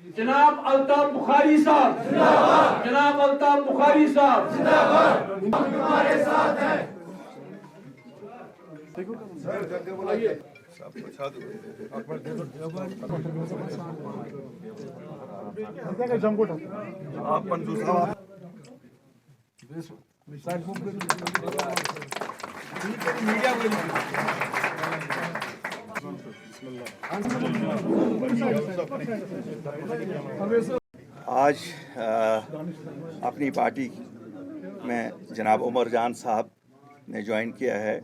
جناب الطاف بخاری صاحب جناب الطاف بخاری صاحب ہمارے ساتھ ہیں. آج اپنی پارٹی میں جناب عمر جان صاحب نے جوائن کیا ہے.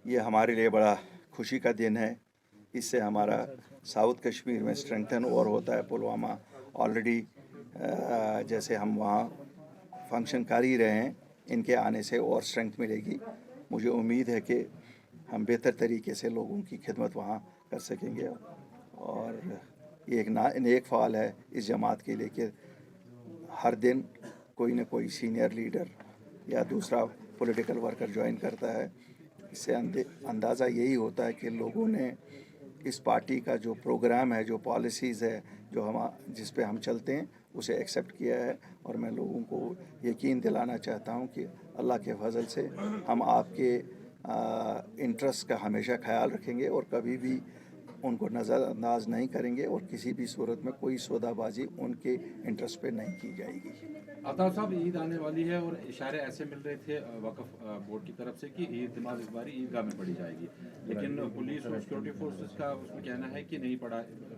یہ ہمارے لیے بڑا خوشی کا دن ہے. اس سے ہمارا ساؤتھ کشمیر میں اسٹرینگتھن اور ہوتا ہے. پلوامہ آلریڈی جیسے ہم وہاں فنکشن کر ہی رہے ہیں, ان کے آنے سے اور اسٹرینگتھ ملے گی. مجھے امید ہے کہ ہم بہتر طریقے سے لوگوں کی خدمت وہاں کر سکیں گے. اور یہ ایک نیک فعال ہے اس جماعت کے لیے کہ ہر دن کوئی نہ کوئی سینئر لیڈر یا دوسرا پولیٹیکل ورکر جوائن کرتا ہے. اس سے اندازہ یہی ہوتا ہے کہ لوگوں نے اس پارٹی کا جو پروگرام ہے, جو پالیسیز ہے, جو جس پہ ہم چلتے ہیں, اسے ایکسیپٹ کیا ہے. اور میں لوگوں کو یقین دلانا چاہتا ہوں کہ اللہ کے فضل سے ہم آپ کے انٹرسٹ کا ہمیشہ خیال رکھیں گے اور کبھی بھی ان کو نظر انداز نہیں کریں گے, اور کسی بھی صورت میں کوئی سودا بازی ان کے انٹرسٹ پہ نہیں کی جائے گی. الطاف صاحب, عید آنے والی ہے اور اشارے ایسے مل رہے تھے وقف بورڈ کی طرف سے کہ عید نماز اس باری عیدگاہ میں پڑھی جائے گی, لیکن پولیس اور سیکورٹی فورسز کا اس میں کہنا ہے کہ نہیں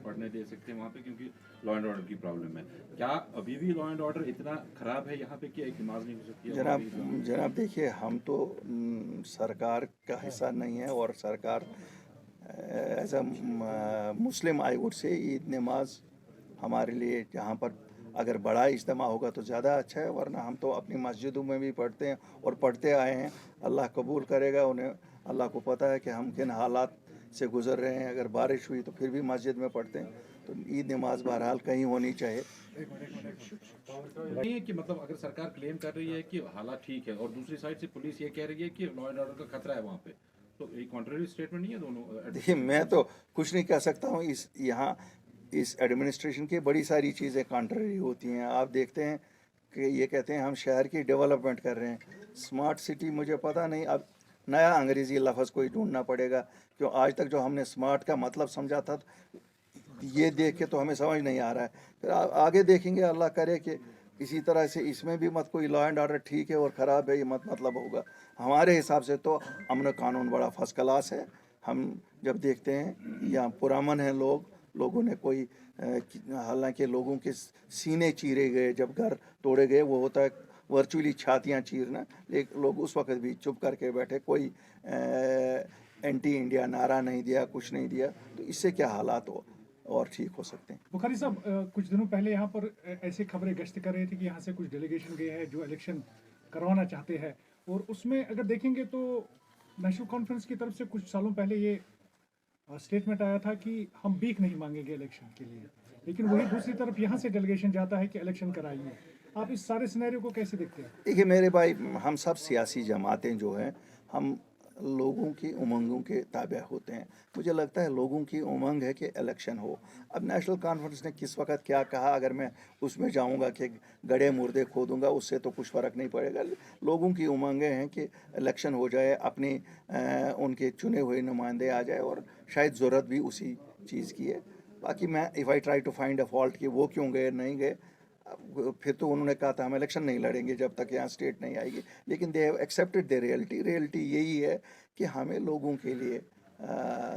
پڑھنے دے سکتے وہاں پہ کیونکہ لا اینڈ آرڈر کی پرابلم ہے. کیا ابھی بھی لا اینڈ آرڈر اتنا خراب ہے یہاں پہ کہ ایک نماز نہیں ہو سکتی ہے؟ جناب دیکھیے, ہم تو سرکار کا حصہ نہیں ہے, اور سرکار as a Muslim I would say عید نماز ہمارے لیے جہاں پر اگر بڑا اجتماع ہوگا تو زیادہ اچھا ہے, ورنہ ہم تو اپنی مسجدوں میں بھی پڑھتے ہیں اور پڑھتے آئے ہیں. اللہ قبول کرے گا. انہیں اللہ کو پتہ ہے کہ ہم کن حالات سے گزر رہے ہیں. اگر بارش ہوئی تو پھر بھی مسجد میں پڑھتے ہیں. تو عید نماز بہرحال کہیں ہونی چاہیے. نہیں کہ مطلب اگر سرکار کلیم کر رہی ہے کہ حالات ٹھیک ہے اور دوسری سائڈ سے پولیس یہ کہہ رہی ہے کہ لا اینڈ آرڈر کا خطرہ ہے وہاں پہ, تو ایک کانٹریری اسٹیٹمنٹ نہیں ہے دونوں؟ دیکھیے, میں تو کچھ نہیں کہہ سکتا ہوں. یہاں اس ایڈمنسٹریشن کی بڑی ساری چیزیں کانٹریری ہوتی ہیں. آپ دیکھتے ہیں کہ یہ کہتے ہیں ہم شہر کی ڈیولپمنٹ کر رہے ہیں, اسمارٹ سٹی. مجھے پتہ نہیں, اب نیا انگریزی لفظ کوئی ڈھونڈنا پڑے گا, کیوں آج تک جو ہم نے اسمارٹ کا مطلب سمجھا تھا یہ دیکھ کے تو ہمیں سمجھ نہیں آ رہا ہے. پھر آگے دیکھیں گے, اللہ کرے کہ اسی طرح سے اس میں بھی مت کوئی لا اینڈ آرڈر ٹھیک ہے اور خراب ہے یہ مطلب ہوگا. ہمارے حساب سے تو امن و قانون بڑا فرسٹ کلاس ہے. ہم جب دیکھتے ہیں یہاں پرامن ہیں لوگوں نے کوئی حالانکہ لوگوں کے سینے چیرے گئے, جب گھر توڑے گئے, وہ ہوتا ہے ورچولی چھاتیاں چیرنا, لیکن لوگ اس وقت بھی چپ کر کے بیٹھے, کوئی اینٹی انڈیا نعرہ نہیں دیا, کچھ نہیں دیا. تو اس سے کیا حالات اور ٹھیک ہو سکتے ہیں. بخاری صاحب, کچھ دنوں پہلے یہاں پر ایسی خبریں گشت کر رہی تھی کہ یہاں سے کچھ ڈیلیگیشن گئے ہیں جو الیکشن کروانا چاہتے ہیں, اور اس میں اگر دیکھیں گے تو نیشنل کانفرنس کی طرف سے کچھ سالوں پہلے یہ اسٹیٹمنٹ آیا تھا کہ ہم بھیک نہیں مانگیں گے الیکشن کے لیے, لیکن وہی دوسری طرف یہاں سے ڈیلیگیشن جاتا ہے کہ الیکشن کرائیے. آپ اس سارے سینیریو کو کیسے دیکھتے ہیں؟ دیکھیے میرے بھائی, ہم سب سیاسی جماعتیں جو ہیں ہم لوگوں کی امنگوں کے تابع ہوتے ہیں. مجھے لگتا ہے لوگوں کی امنگ ہے کہ الیکشن ہو. اب نیشنل کانفرنس نے کس وقت کیا کہا, اگر میں اس میں جاؤں گا کہ گڑھے مردے کھودوں گا, اس سے تو کچھ فرق نہیں پڑے گا. لوگوں کی امنگیں ہیں کہ الیکشن ہو جائے, اپنی ان کے چنے ہوئے نمائندے آ جائے, اور شاید ضرورت بھی اسی چیز کی ہے. باقی میں if I try to find a fault کہ وہ کیوں گئے نہیں گئے, پھر تو انہوں نے کہا تھا ہم الیکشن نہیں لڑیں گے جب تک یہاں اسٹیٹ نہیں آئے گی. لیکن they have accepted the reality یہی ہے کہ ہمیں لوگوں کے لیے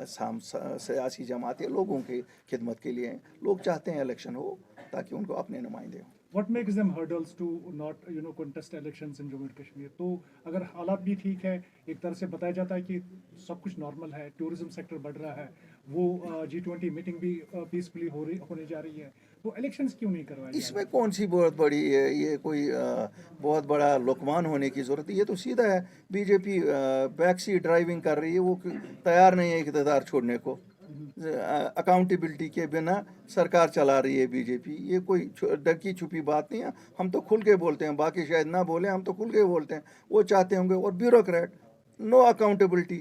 سیاسی جماعتیں لوگوں کی خدمت کے لیے ہیں. لوگ چاہتے ہیں الیکشن ہو تاکہ ان کو اپنے نمائندے ہوں. What makes them hurdles to not contest elections in Jammu and Kashmir? تو اگر حالات بھی ٹھیک ہے, ایک طرح سے بتایا جاتا ہے کہ سب کچھ نارمل ہے, ٹورزم سیکٹر بڑھ رہا ہے, وہ G20 میٹنگ بھی پیسفلی ہونے جا رہی ہے, تو الیکشنز کیوں نہیں کروائے؟ اس میں کون سی بہت بڑی ہے, یہ کوئی بہت بڑا لقمان ہونے کی ضرورت ہے. یہ تو سیدھا ہے, B J P back set driving کر رہی ہے, وہ تیار نہیں ہے اقتدار چھوڑنے کو. اکاؤنٹیبلٹی کے بنا سرکار چلا رہی ہے بی جے پی. یہ کوئی ڈکی چھپی بات نہیں ہے. ہم تو کھل کے بولتے ہیں, باقی شاید نہ بولیں, ہم تو کھل کے بولتے ہیں. وہ چاہتے ہوں گے, اور bureaucrat, no accountability.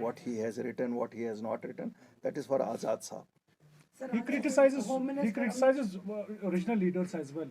what he has written, what he has not written. That is for Azad Sahab. He criticizes original leaders as well.